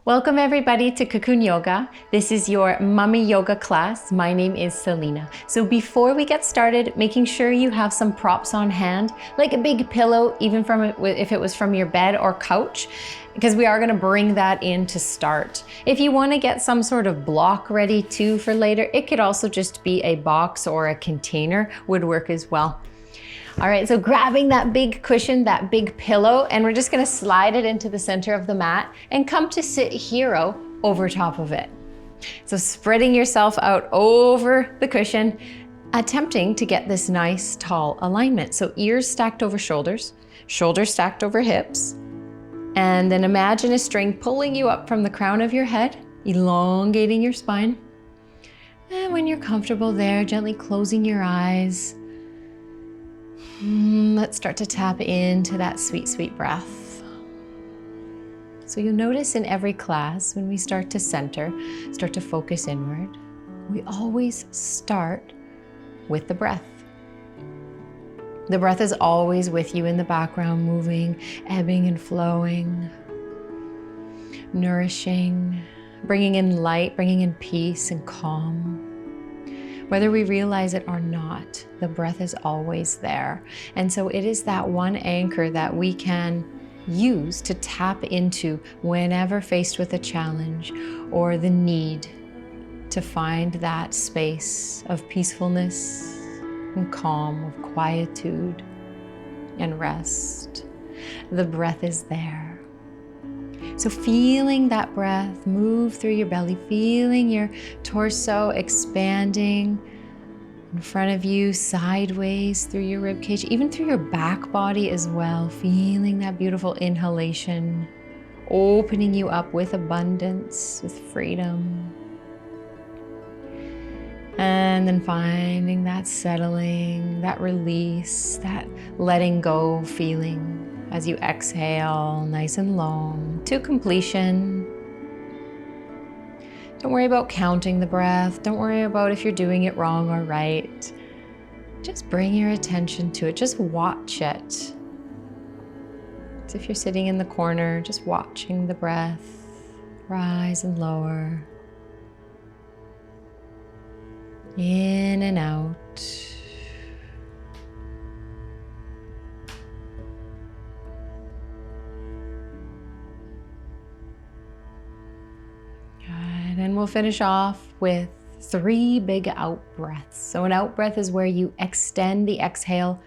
Welcome everybody to Kukoon Yoga. This is your mummy yoga class. My name is Selena. So before we get started, making sure you have some props on hand, like a big pillow, even if it was from your bed or couch, because we are going to bring that in to start. If you want to get some sort of block ready too for later, it could also just be a box or a container would work as well. All right, so grabbing that big cushion, that big pillow, and we're just gonna slide it into the center of the mat and come to sit hero over top of it. So spreading yourself out over the cushion, attempting to get this nice tall alignment. So ears stacked over shoulders, shoulders stacked over hips, and then imagine a string pulling you up from the crown of your head, elongating your spine. And when you're comfortable there, gently closing your eyes. Let's start to tap into that sweet, sweet breath. So you'll notice in every class, when we start to center, start to focus inward, we always start with the breath. The breath is always with you in the background, moving, ebbing and flowing, nourishing, bringing in light, bringing in peace and calm. Whether we realize it or not, the breath is always there. And so it is that one anchor that we can use to tap into whenever faced with a challenge or the need to find that space of peacefulness and calm, of quietude and rest. The breath is there. So feeling that breath move through your belly, feeling your torso expanding in front of you, sideways through your rib cage, even through your back body as well, feeling that beautiful inhalation, opening you up with abundance, with freedom. And then finding that settling, that release, that letting go feeling as you exhale nice and long to completion. Don't worry about counting the breath. Don't worry about if you're doing it wrong or right. Just bring your attention to it. Just watch it. As if you're sitting in the corner, just watching the breath rise and lower. In and out. And we'll finish off with 3 big out breaths. So an out breath is where you extend the exhale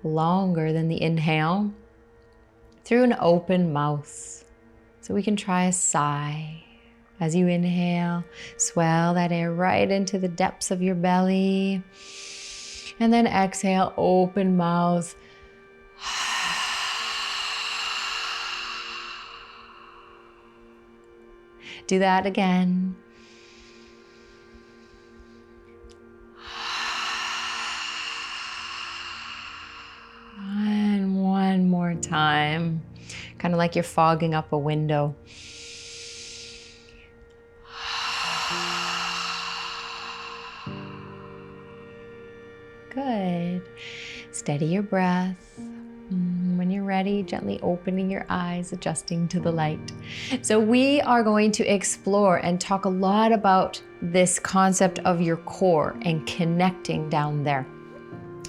longer than the inhale through an open mouth. So we can try a sigh. As you inhale, swell that air right into the depths of your belly. And then exhale, open mouth. Do that again. And one more time. Kind of like you're fogging up a window. Good. Steady your breath. When you're ready, gently opening your eyes, adjusting to the light. So we are going to explore and talk a lot about this concept of your core and connecting down there.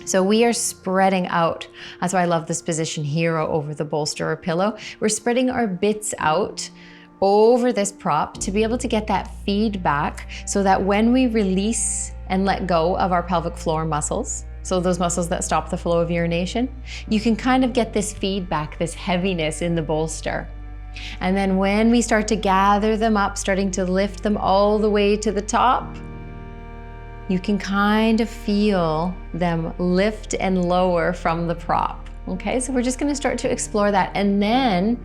So we are spreading out. That's why I love this position hero over the bolster or pillow. We're spreading our bits out over this prop to be able to get that feedback so that when we release and let go of our pelvic floor muscles, so those muscles that stop the flow of urination, you can kind of get this feedback, this heaviness in the bolster. And then when we start to gather them up, starting to lift them all the way to the top, you can kind of feel them lift and lower from the prop. Okay, so we're just gonna start to explore that. And then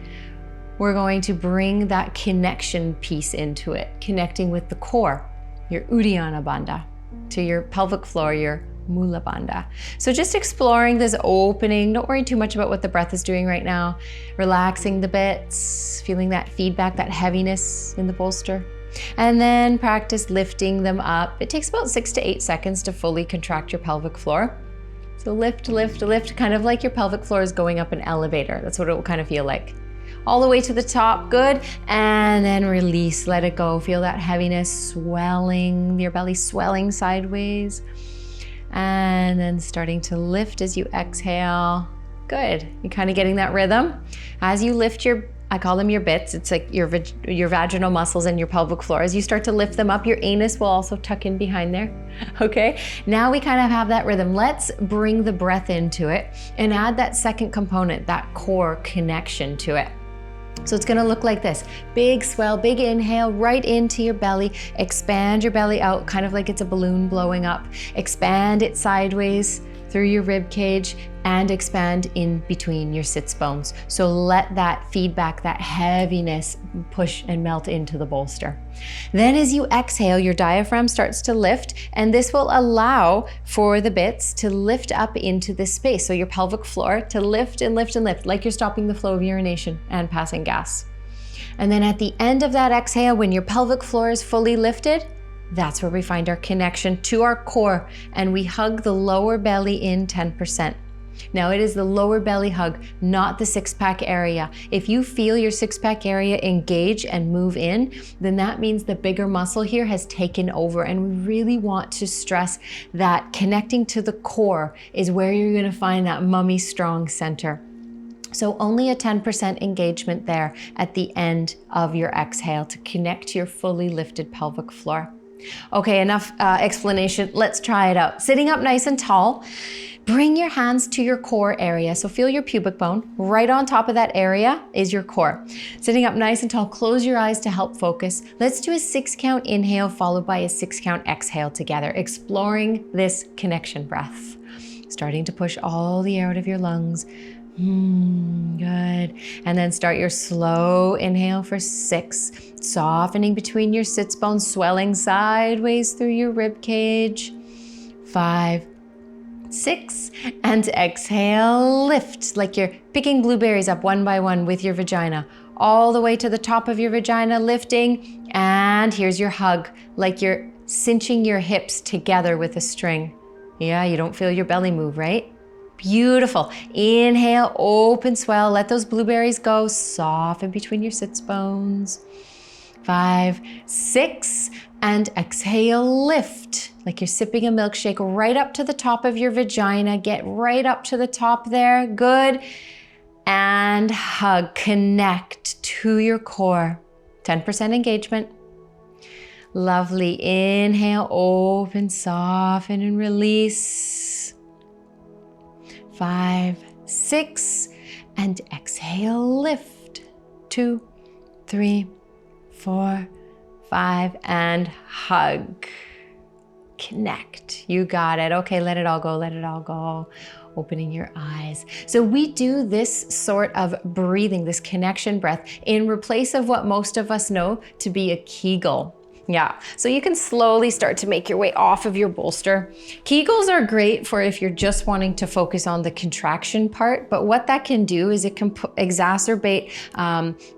we're going to bring that connection piece into it, connecting with the core, your Uddiyana Bandha, to your pelvic floor, your Mula Bandha. So just exploring this opening. Don't worry too much about what the breath is doing right now. Relaxing the bits, feeling that feedback, that heaviness in the bolster. And then practice lifting them up. It takes about 6 to 8 seconds to fully contract your pelvic floor. So lift, lift, lift, kind of like your pelvic floor is going up an elevator. That's what it will kind of feel like. all the way to the top. Good. And then release, let it go. Feel that heaviness swelling, your belly swelling sideways. And then starting to lift as you exhale. Good. You're kind of getting that rhythm. As you lift I call them your bits. It's like your vaginal muscles and your pelvic floor. As you start to lift them up, your anus will also tuck in behind there. Okay, now we kind of have that rhythm. Let's bring the breath into it and add that second component, that core connection to it. So it's gonna look like this. Big swell, big inhale right into your belly. Expand your belly out, kind of like it's a balloon blowing up. Expand it sideways through your rib cage and expand in between your sits bones. So let that feedback, that heaviness push and melt into the bolster. Then as you exhale, your diaphragm starts to lift, and this will allow for the bits to lift up into this space. So your pelvic floor to lift and lift and lift, like you're stopping the flow of urination and passing gas. And then at the end of that exhale, when your pelvic floor is fully lifted, that's where we find our connection to our core, and we hug the lower belly in 10%. Now it is the lower belly hug, not the six-pack area. If you feel your six-pack area engage and move in, then that means the bigger muscle here has taken over, and we really want to stress that connecting to the core is where you're gonna find that mummy strong center. So only a 10% engagement there at the end of your exhale to connect to your fully lifted pelvic floor. Okay, enough explanation. Let's try it out. Sitting up nice and tall, bring your hands to your core area. So feel your pubic bone. Right on top of that area is your core. Sitting up nice and tall, close your eyes to help focus. Let's do a 6-count inhale followed by a 6-count exhale together, exploring this connection breath. Starting to push all the air out of your lungs. Good. And then start your slow inhale for 6, softening between your sits bones, swelling sideways through your rib cage. 5, 6, and exhale, lift like you're picking blueberries up one by one with your vagina, all the way to the top of your vagina, lifting. And here's your hug, like you're cinching your hips together with a string. Yeah, you don't feel your belly move, right? Beautiful. Inhale, open, swell. Let those blueberries go. Soften between your sits bones. 5, 6, and exhale, lift. Like you're sipping a milkshake right up to the top of your vagina. Get right up to the top there. Good. And hug, connect to your core. 10% engagement. Lovely. Inhale, open, soften, and release. 5, 6, and exhale, lift. 2, 3, 4, 5, and hug. Connect. You got it. Okay, let it all go, let it all go. Opening your eyes. So we do this sort of breathing, this connection breath, in replace of what most of us know to be a Kegel. Yeah, so you can slowly start to make your way off of your bolster. Kegels are great for if you're just wanting to focus on the contraction part, but what that can do is it can exacerbate,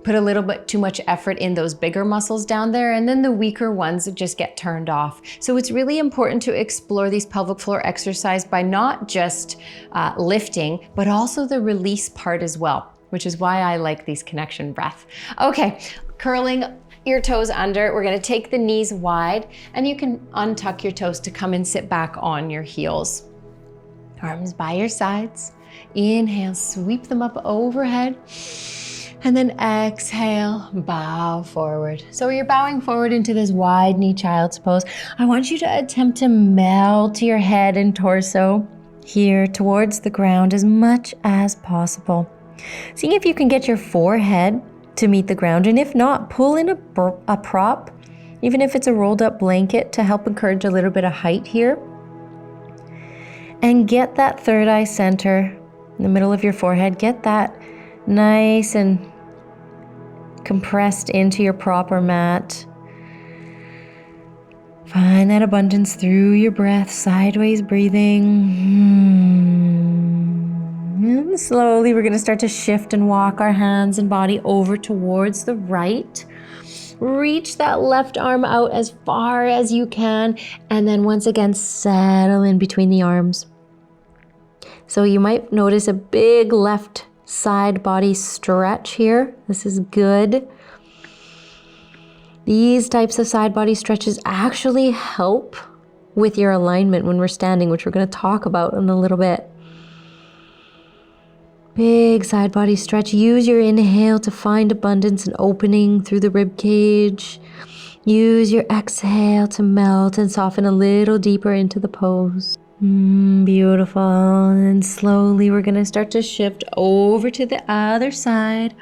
put a little bit too much effort in those bigger muscles down there, and then the weaker ones just get turned off. So it's really important to explore these pelvic floor exercise by not just lifting, but also the release part as well, which is why I like these connection breath. Okay, curling your toes under. We're gonna take the knees wide, and you can untuck your toes to come and sit back on your heels. Arms by your sides. Inhale, sweep them up overhead. And then exhale, bow forward. So you're bowing forward into this wide knee child's pose. I want you to attempt to melt your head and torso here towards the ground as much as possible. See if you can get your forehead to meet the ground, and if not, pull in a prop, even if it's a rolled up blanket, to help encourage a little bit of height here. And get that third eye center in the middle of your forehead. Get that nice and compressed into your prop or mat. Find that abundance through your breath, sideways breathing. And slowly we're going to start to shift and walk our hands and body over towards the right. Reach that left arm out as far as you can, and then once again settle in between the arms. So you might notice a big left side body stretch here. This is good. These types of side body stretches actually help with your alignment when we're standing, which we're going to talk about in a little bit. Big side body stretch. Use your inhale to find abundance and opening through the rib cage. Use your exhale to melt and soften a little deeper into the pose. Beautiful. And slowly we're going to start to shift over to the other side.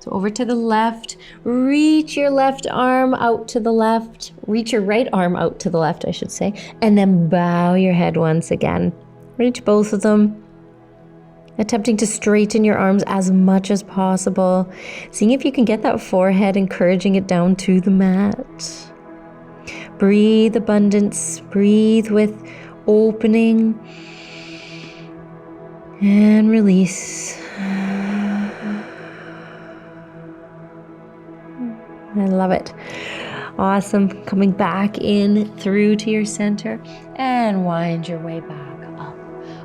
So over to the left. Reach your left arm out to the left. Reach your right arm out to the left, I should say. And then bow your head once again. Reach both of them. Attempting to straighten your arms as much as possible. Seeing if you can get that forehead, encouraging it down to the mat. Breathe abundance. Breathe with opening. And release. I love it. Awesome. Coming back in through to your center and wind your way back up.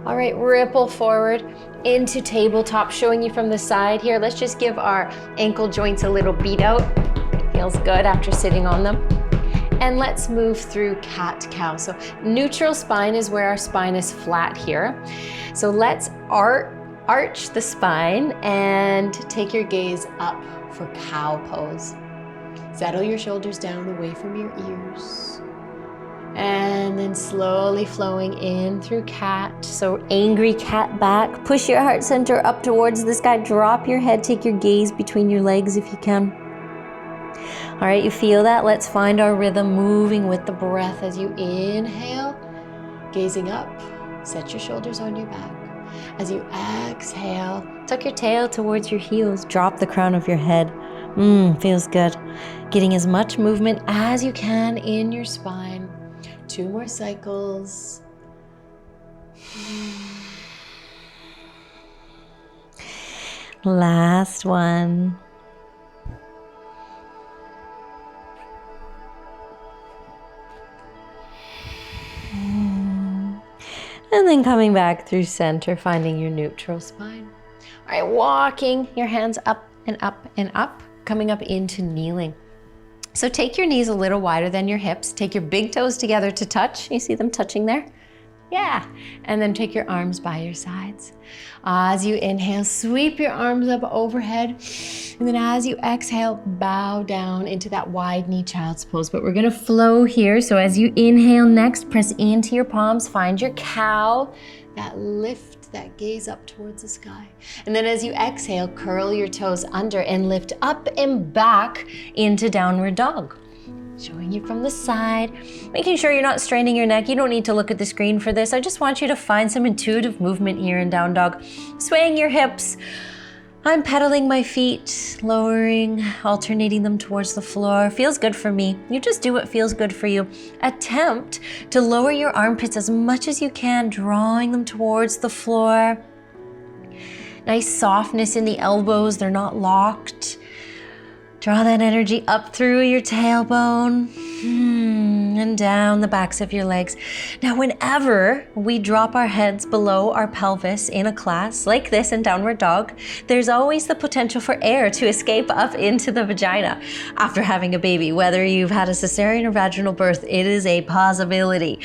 All right, ripple forward into tabletop, showing you from the side here. Let's just give our ankle joints a little beat out. Feels good after sitting on them. And let's move through cat-cow. So neutral spine is where our spine is flat here. So let's arch the spine and take your gaze up for cow pose. Settle your shoulders down away from your ears. And then slowly flowing in through cat. So angry cat back. Push your heart center up towards the sky. Drop your head. Take your gaze between your legs if you can. All right, you feel that? Let's find our rhythm moving with the breath as you inhale. Gazing up. Set your shoulders on your back. As you exhale, tuck your tail towards your heels. Drop the crown of your head. Feels good. Getting as much movement as you can in your spine. 2 more cycles. Last one. And then coming back through center, finding your neutral spine. All right, walking your hands up and up and up, coming up into kneeling. So take your knees a little wider than your hips. Take your big toes together to touch. You see them touching there? Yeah. And then take your arms by your sides. As you inhale, sweep your arms up overhead. And then as you exhale, bow down into that wide knee child's pose. But we're gonna flow here. So as you inhale next, press into your palms, find your cow, that lift, that gaze up towards the sky. And then as you exhale, curl your toes under and lift up and back into downward dog. Showing you from the side, making sure you're not straining your neck. You don't need to look at the screen for this. I just want you to find some intuitive movement here in down dog. Swaying your hips. I'm pedaling my feet, lowering, alternating them towards the floor. Feels good for me. You just do what feels good for you. Attempt to lower your armpits as much as you can, drawing them towards the floor. Nice softness in the elbows, they're not locked. Draw that energy up through your tailbone and down the backs of your legs. Now, whenever we drop our heads below our pelvis in a class like this in downward dog, there's always the potential for air to escape up into the vagina after having a baby. Whether you've had a cesarean or vaginal birth, it is a possibility.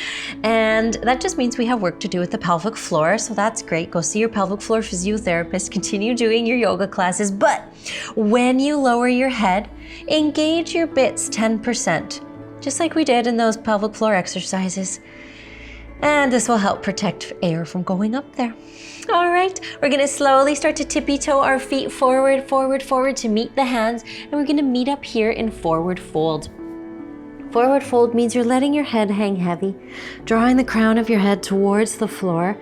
And that just means we have work to do with the pelvic floor. So that's great. Go see your pelvic floor physiotherapist. Continue doing your yoga classes. But when you lower your head, engage your bits 10%, just like we did in those pelvic floor exercises. And this will help protect air from going up there. All right, we're gonna slowly start to tippy toe our feet forward, forward, forward to meet the hands. And we're gonna meet up here in forward fold. Forward fold means you're letting your head hang heavy, drawing the crown of your head towards the floor.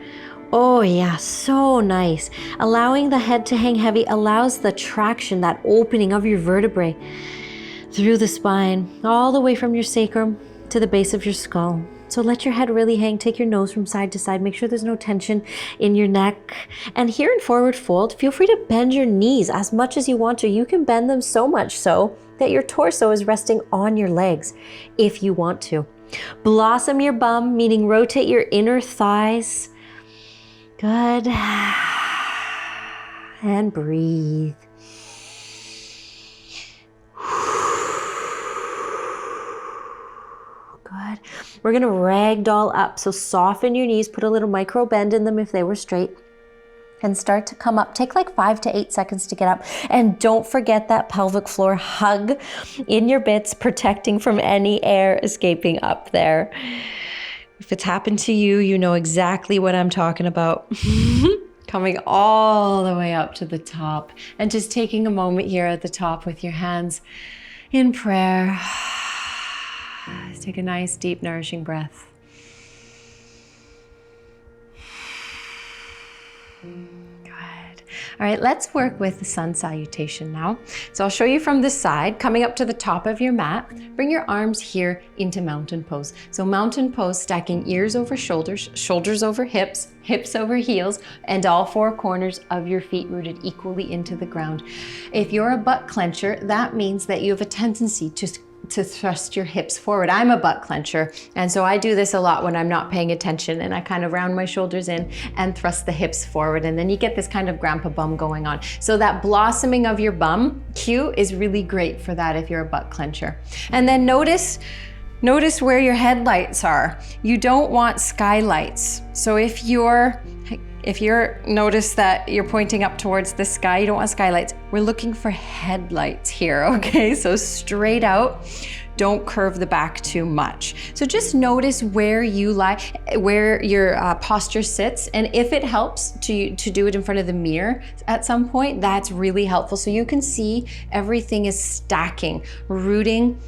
Oh yeah, so nice. Allowing the head to hang heavy allows the traction, that opening of your vertebrae through the spine, all the way from your sacrum to the base of your skull. So let your head really hang. Take your nose from side to side. Make sure there's no tension in your neck. And here in forward fold, feel free to bend your knees as much as you want to. You can bend them so much so that your torso is resting on your legs if you want to. Blossom your bum, meaning rotate your inner thighs. Good. and breathe. Good. We're gonna ragdoll up. So soften your knees, put a little micro bend in them if they were straight, and start to come up. Take like 5 to 8 seconds to get up. And don't forget that pelvic floor hug in your bits, protecting from any air escaping up there. If it's happened to you, you know exactly what I'm talking about. Coming all the way up to the top and just taking a moment here at the top with your hands in prayer. Take a nice, deep, nourishing breath. Good. All right, let's work with the sun salutation now. So I'll show you from this side, coming up to the top of your mat. Bring your arms here into mountain pose. So mountain pose, stacking ears over shoulders, shoulders over hips, hips over heels, and all 4 corners of your feet rooted equally into the ground. If you're a butt clencher, that means that you have a tendency to thrust your hips forward. I'm a butt clencher, and so I do this a lot when I'm not paying attention, and I kind of round my shoulders in and thrust the hips forward, and then you get this kind of grandpa bum going on. So that blossoming of your bum cue is really great for that if you're a butt clencher. And then notice where your headlights are. You don't want skylights. So if you're notice that you're pointing up towards the sky, you don't want skylights. We're looking for headlights here, okay? So straight out, don't curve the back too much. So just notice where you lie, where your posture sits, and if it helps to do it in front of the mirror at some point, that's really helpful. So you can see everything is stacking, rooting.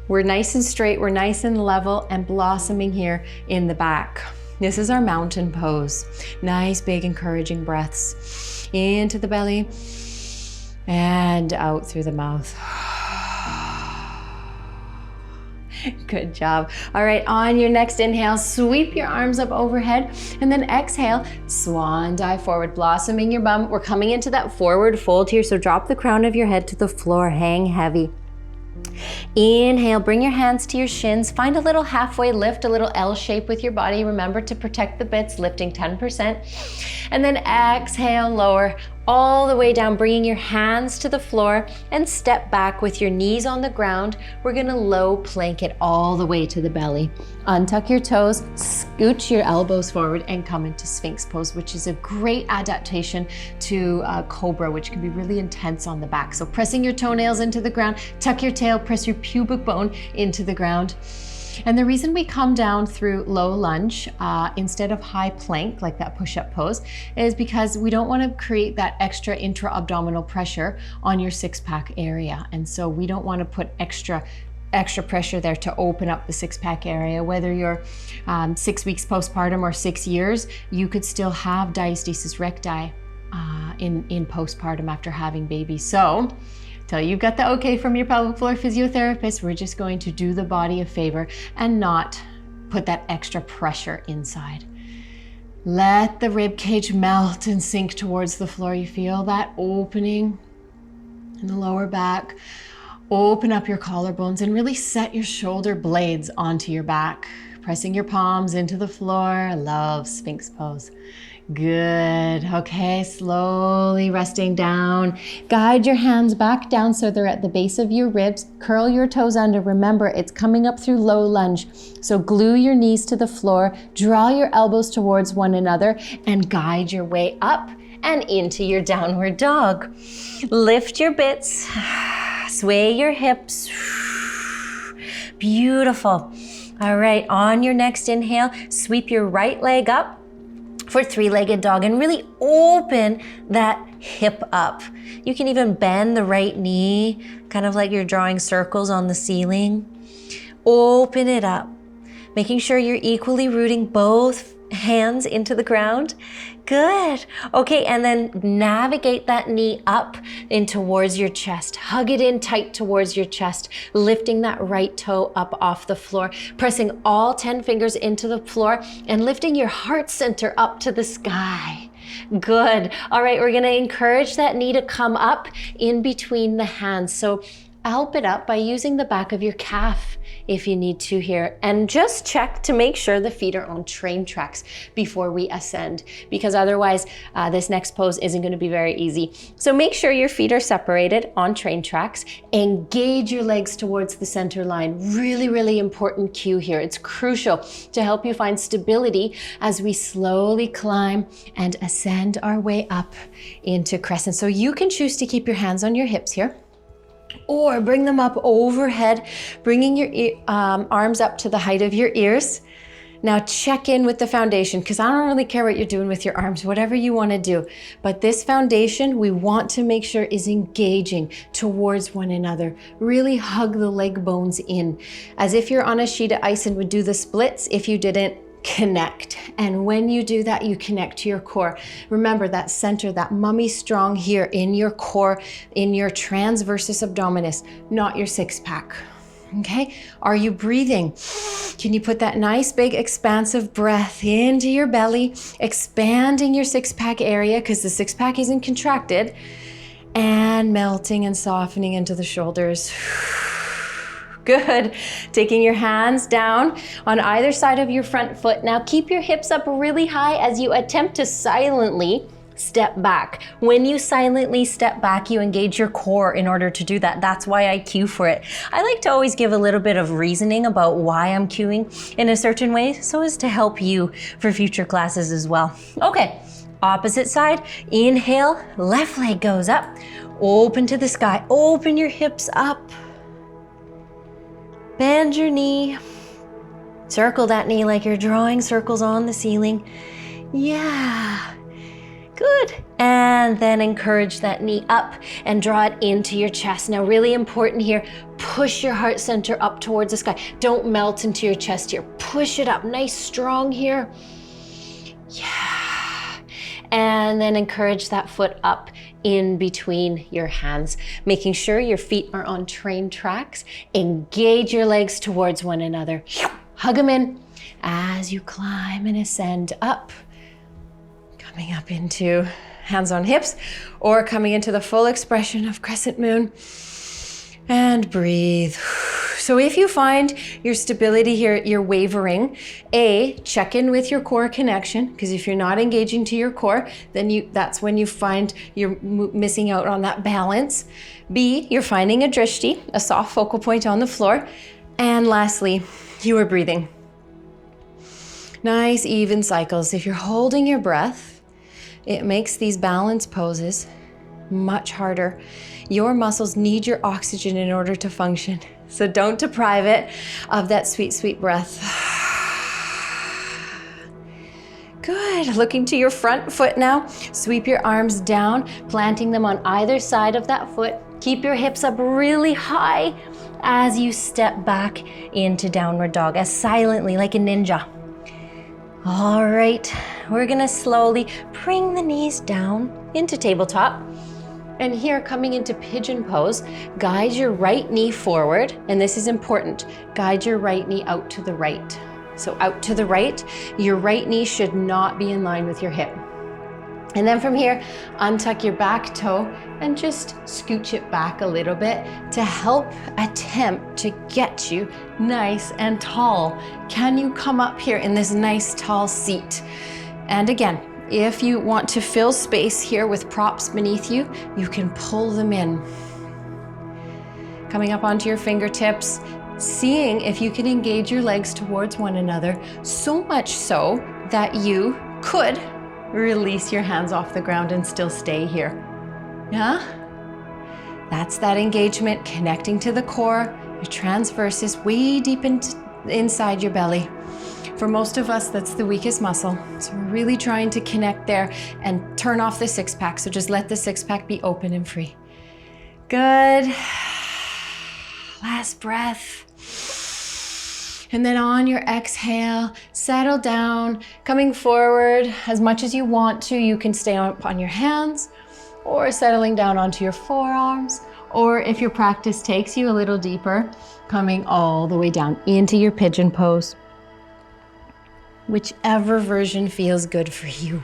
We're nice and straight, we're nice and level and blossoming here in the back. This is our mountain pose. Nice, big, encouraging breaths into the belly and out through the mouth. Good job. All right, on your next inhale, sweep your arms up overhead, and then exhale, swan dive forward, blossoming your bum. We're coming into that forward fold here, so drop the crown of your head to the floor, hang heavy. Inhale, bring your hands to your shins, find a little halfway lift, a little L shape with your body. Remember to protect the bits, lifting 10%. And then exhale, lower all the way down, bringing your hands to the floor and step back with your knees on the ground. We're gonna low plank it all the way to the belly. Untuck your toes, scooch your elbows forward and come into Sphinx pose, which is a great adaptation to Cobra, which can be really intense on the back. So pressing your toenails into the ground, tuck your tail, press your pubic bone into the ground. And the reason we come down through low lunge instead of high plank, like that push-up pose, is because we don't want to create that extra intra-abdominal pressure on your six-pack area. And so we don't want to put extra pressure there to open up the six-pack area. Whether you're 6 weeks postpartum or 6 years, you could still have diastasis recti in postpartum after having babies. So till you've got the okay from your pelvic floor physiotherapist, we're just going to do the body a favor and not put that extra pressure inside. Let the rib cage melt and sink towards the floor. You feel that opening in the lower back. Open up your collarbones and really set your shoulder blades onto your back. Pressing your palms into the floor. I love Sphinx pose. Good. Okay, slowly resting down. Guide your hands back down so they're at the base of your ribs. Curl your toes under. Remember, it's coming up through low lunge. So glue your knees to the floor, draw your elbows towards one another, and guide your way up and into your downward dog. Lift your bits, sway your hips. Beautiful. All right, on your next inhale, sweep your right leg up for three-legged dog and really open that hip up. You can even bend the right knee, kind of like you're drawing circles on the ceiling. Open it up, making sure you're equally rooting both hands into the ground. Good. Okay, and then navigate that knee up in towards your chest. Hug it in tight towards your chest, lifting that right toe up off the floor, pressing all 10 fingers into the floor and lifting your heart center up to the sky. Good. All right, we're gonna encourage that knee to come up in between the hands. So help it up by using the back of your calf if you need to here. And just check to make sure the feet are on train tracks before we ascend, because otherwise this next pose isn't going to be very easy. So make sure your feet are separated on train tracks. Engage your legs towards the center line. Really, really important cue here. It's crucial to help you find stability as we slowly climb and ascend our way up into crescent. So you can choose to keep your hands on your hips here, or bring them up overhead, bringing your arms up to the height of your ears. Now check in with the foundation, because I don't really care what you're doing with your arms, whatever you want to do. But this foundation, we want to make sure is engaging towards one another. Really hug the leg bones in, as if you're on a sheet of ice and would do the splits. If you didn't, connect. And when you do that, you connect to your core. Remember that center, that mummy strong here in your core, in your transversus abdominis, not your six pack. Okay, are you breathing? Can you put that nice big expansive breath into your belly, expanding your six pack area, because the six pack isn't contracted, and melting and softening into the shoulders. Good. Taking your hands down on either side of your front foot. Now keep your hips up really high as you attempt to silently step back. When you silently step back, you engage your core in order to do that. That's why I cue for it. I like to always give a little bit of reasoning about why I'm cueing in a certain way, so as to help you for future classes as well. Okay, opposite side. Inhale, left leg goes up, open to the sky. Open your hips up. Bend your knee, circle that knee like you're drawing circles on the ceiling. Yeah, good. And then encourage that knee up and draw it into your chest. Now, really important here, push your heart center up towards the sky. Don't melt into your chest here. Push it up, nice strong here. Yeah. And then encourage that foot up in between your hands, making sure your feet are on train tracks. Engage your legs towards one another. Hug them in as you climb and ascend up, coming up into hands on hips, or coming into the full expression of crescent moon. And breathe. So if you find your stability here, you're wavering, check in with your core connection, because if you're not engaging to your core, then that's when you find you're missing out on that balance. B, you're finding a drishti, a soft focal point on the floor. And lastly, you are breathing. Nice, even cycles. If you're holding your breath, it makes these balance poses much harder. Your muscles need your oxygen in order to function. So don't deprive it of that sweet, sweet breath. Good. Looking to your front foot now. Sweep your arms down, planting them on either side of that foot. Keep your hips up really high as you step back into downward dog, as silently like a ninja. All right, we're gonna slowly bring the knees down into tabletop. And here, coming into pigeon pose, guide your right knee forward, and this is important. Guide your right knee out to the right. So out to the right, your right knee should not be in line with your hip. And then from here, untuck your back toe and just scooch it back a little bit to help attempt to get you nice and tall. Can you come up here in this nice tall seat? And again, if you want to fill space here with props beneath you, you can pull them in. Coming up onto your fingertips, seeing if you can engage your legs towards one another, so much so that you could release your hands off the ground and still stay here. Yeah? That's that engagement, connecting to the core, your transversus way deep inside your belly. For most of us, that's the weakest muscle. So we're really trying to connect there and turn off the six pack. So just let the six pack be open and free. Good. Last breath. And then on your exhale, settle down, coming forward as much as you want to. You can stay up on your hands or settling down onto your forearms. Or if your practice takes you a little deeper, coming all the way down into your pigeon pose. Whichever version feels good for you.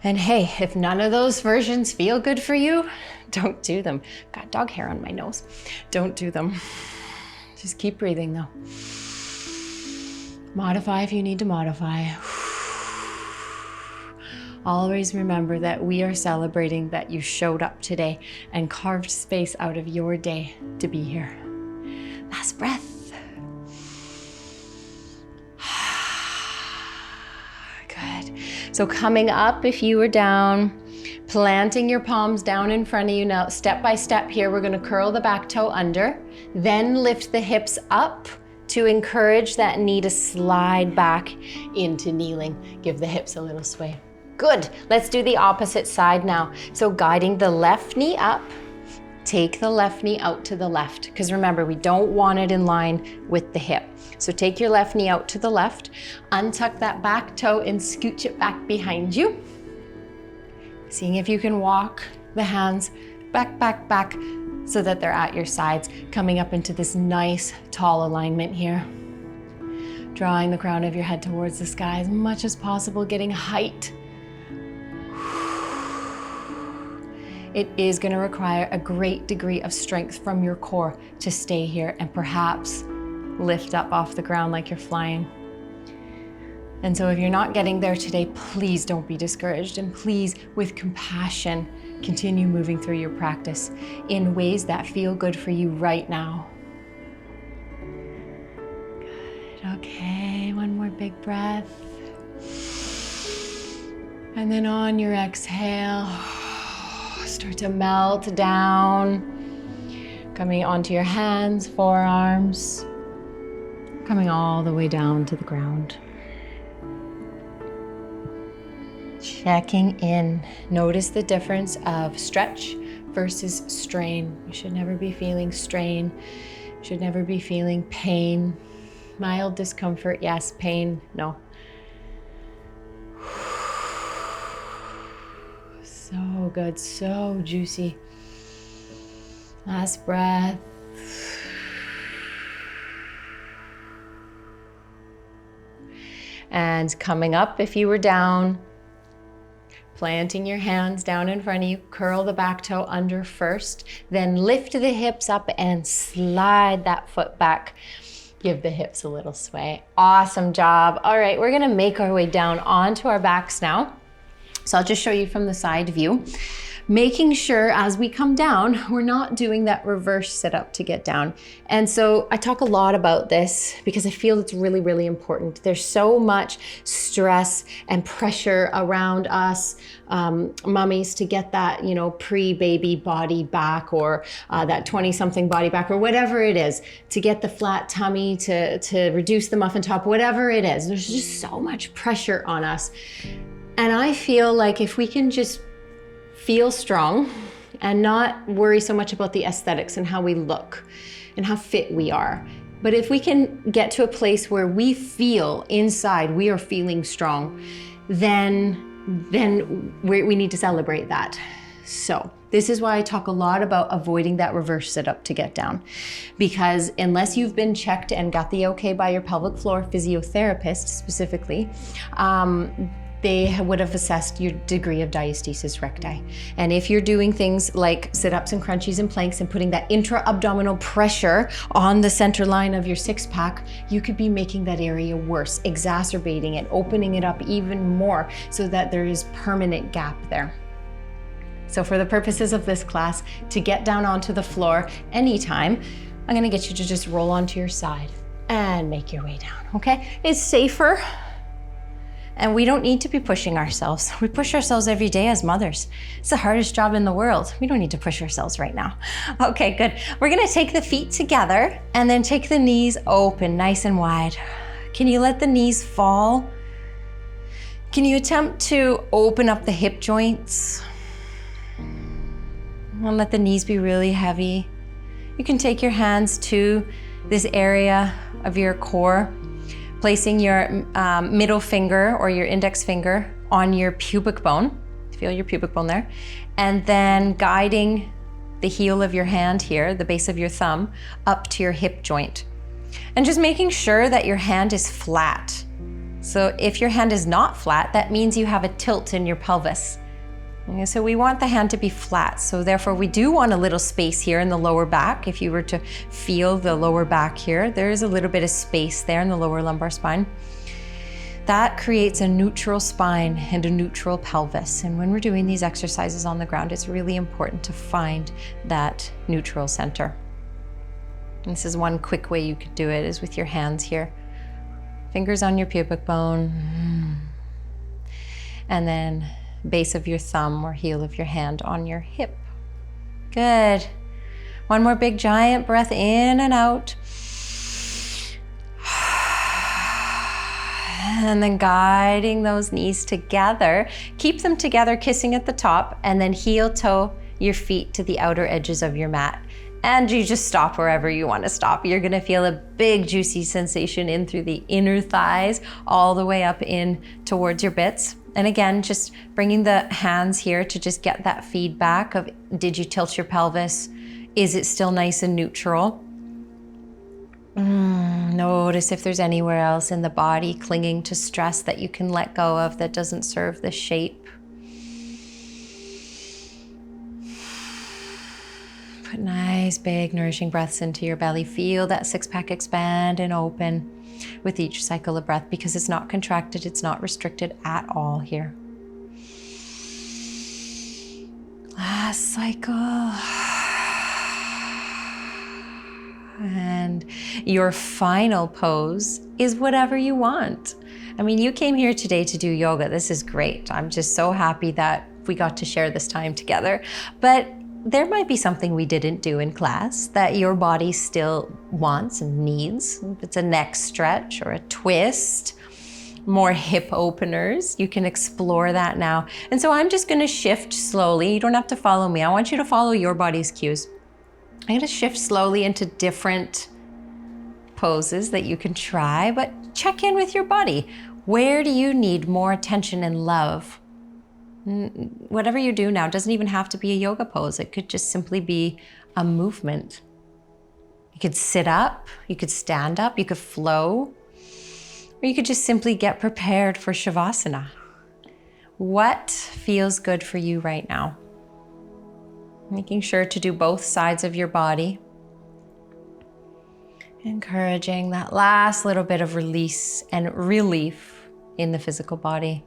And hey, if none of those versions feel good for you, don't do them. Got dog hair on my nose. Don't do them. Just keep breathing though. Modify if you need to modify. Always remember that we are celebrating that you showed up today and carved space out of your day to be here. Last breath. Good. So coming up, if you were down, planting your palms down in front of you. Now, step by step here, we're gonna curl the back toe under, then lift the hips up to encourage that knee to slide back into kneeling. Give the hips a little sway. Good. Let's do the opposite side now. So guiding the left knee up, take the left knee out to the left, because remember, we don't want it in line with the hip. So take your left knee out to the left, untuck that back toe and scooch it back behind you. Seeing if you can walk the hands back, back, back, so that they're at your sides, coming up into this nice tall alignment here. Drawing the crown of your head towards the sky as much as possible, getting height. It is going to require a great degree of strength from your core to stay here and perhaps lift up off the ground like you're flying. And so if you're not getting there today, please don't be discouraged, and please, with compassion, continue moving through your practice in ways that feel good for you right now. Good. Okay, one more big breath. And then on your exhale, start to melt down, coming onto your hands, forearms, coming all the way down to the ground. Checking in. Notice the difference of stretch versus strain. You should never be feeling strain. You should never be feeling pain. Mild discomfort, yes. Pain, no. So good, so juicy. Last breath. And coming up, if you were down, planting your hands down in front of you, curl the back toe under first, then lift the hips up and slide that foot back. Give the hips a little sway. Awesome job. All right, we're gonna make our way down onto our backs now. So I'll just show you from the side view. Making sure as we come down, we're not doing that reverse sit up to get down. And so I talk a lot about this because I feel it's really, really important. There's so much stress and pressure around us mummies to get that, you know, pre-baby body back, or that 20-something body back, or whatever it is, to get the flat tummy, to reduce the muffin top, whatever it is. There's just so much pressure on us. And I feel like if we can just feel strong and not worry so much about the aesthetics and how we look and how fit we are, but if we can get to a place where we feel inside we are feeling strong, then we need to celebrate that. So this is why I talk a lot about avoiding that reverse sit up to get down, because unless you've been checked and got the okay by your pelvic floor physiotherapist specifically, they would have assessed your degree of diastasis recti. And if you're doing things like sit-ups and crunchies and planks and putting that intra-abdominal pressure on the center line of your six-pack, you could be making that area worse, exacerbating it, opening it up even more so that there is permanent gap there. So for the purposes of this class, to get down onto the floor anytime, I'm gonna get you to just roll onto your side and make your way down, okay? It's safer. And we don't need to be pushing ourselves. We push ourselves every day as mothers. It's the hardest job in the world. We don't need to push ourselves right now. Okay, good. We're gonna take the feet together and then take the knees open, nice and wide. Can you let the knees fall? Can you attempt to open up the hip joints? And let the knees be really heavy. You can take your hands to this area of your core, placing your middle finger or your index finger on your pubic bone. Feel your pubic bone there. And then guiding the heel of your hand here, the base of your thumb, up to your hip joint. And just making sure that your hand is flat. So if your hand is not flat, that means you have a tilt in your pelvis. Okay, so we want the hand to be flat. So therefore we do want a little space here in the lower back. If you were to feel the lower back here, there is a little bit of space there in the lower lumbar spine. That creates a neutral spine and a neutral pelvis. And when we're doing these exercises on the ground, it's really important to find that neutral center. And this is one quick way you could do it, is with your hands here. Fingers on your pubic bone. And then base of your thumb or heel of your hand on your hip. Good. One more big giant breath in and out. And then guiding those knees together. Keep them together, kissing at the top, and then heel toe your feet to the outer edges of your mat. And you just stop wherever you want to stop. You're gonna feel a big juicy sensation in through the inner thighs, all the way up in towards your bits. And again, just bringing the hands here to just get that feedback of, did you tilt your pelvis? Is it still nice and neutral? Notice if there's anywhere else in the body clinging to stress that you can let go of that doesn't serve the shape. Put nice, big, nourishing breaths into your belly. Feel that six-pack expand and open with each cycle of breath, because it's not contracted, it's not restricted at all here. Last cycle. And your final pose is whatever you want. I mean, you came here today to do yoga. This is great. I'm just so happy that we got to share this time together. But there might be something we didn't do in class that your body still wants and needs. If it's a neck stretch or a twist, more hip openers, you can explore that now. And so I'm just gonna shift slowly. You don't have to follow me. I want you to follow your body's cues. I'm gonna shift slowly into different poses that you can try, but check in with your body. Where do you need more attention and love? Whatever you do now doesn't even have to be a yoga pose. It could just simply be a movement. You could sit up, you could stand up, you could flow, or you could just simply get prepared for Shavasana. What feels good for you right now? Making sure to do both sides of your body. Encouraging that last little bit of release and relief in the physical body,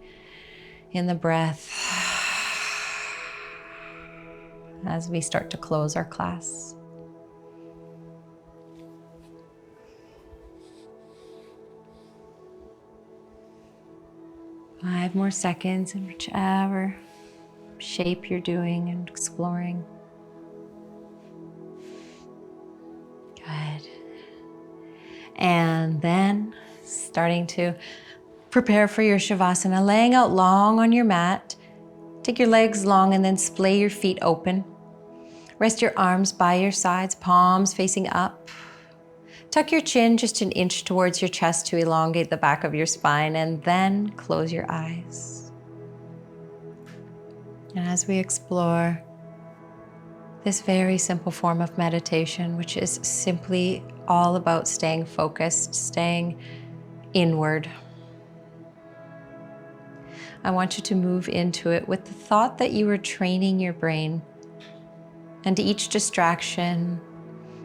in the breath, as we start to close our class. Five more seconds in whichever shape you're doing and exploring. Good. And then starting to prepare for your Shavasana, laying out long on your mat. Take your legs long and then splay your feet open. Rest your arms by your sides, palms facing up. Tuck your chin just an inch towards your chest to elongate the back of your spine, and then close your eyes. And as we explore this very simple form of meditation, which is simply all about staying focused, staying inward, I want you to move into it with the thought that you are training your brain. And each distraction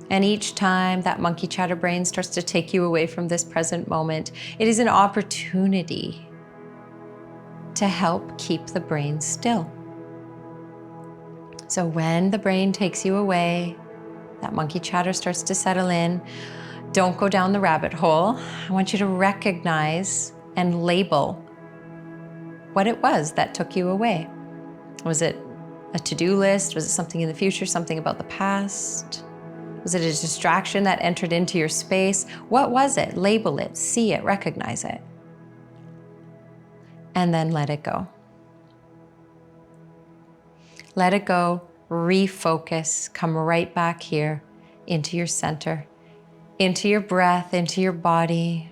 and each time that monkey chatter brain starts to take you away from this present moment, it is an opportunity to help keep the brain still. So when the brain takes you away, that monkey chatter starts to settle in, don't go down the rabbit hole. I want you to recognize and label what it was that took you away. Was it a to-do list? Was it something in the future, something about the past? Was it a distraction that entered into your space? What was it? Label it, see it, recognize it. And then let it go. Let it go, refocus, come right back here into your center, into your breath, into your body.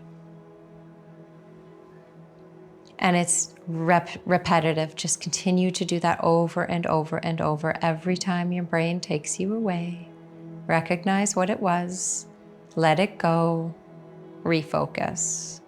And it's repetitive. Just continue to do that over and over and over. Every time your brain takes you away, recognize what it was, let it go, refocus.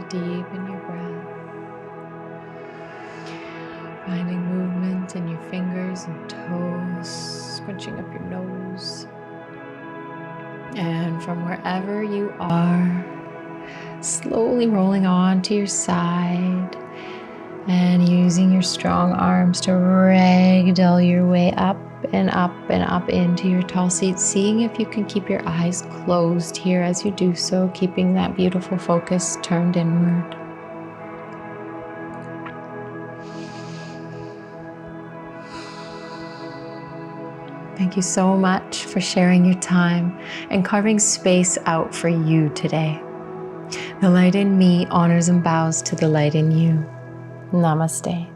deepen your breath. Finding movement in your fingers and toes, scrunching up your nose. And from wherever you are, slowly rolling on to your side and using your strong arms to ragdoll your way up and up and up into your tall seat, seeing if you can keep your eyes closed here as you do so, keeping that beautiful focus turned inward. Thank you so much for sharing your time and carving space out for you today. The light in me honors and bows to the light in you. Namaste.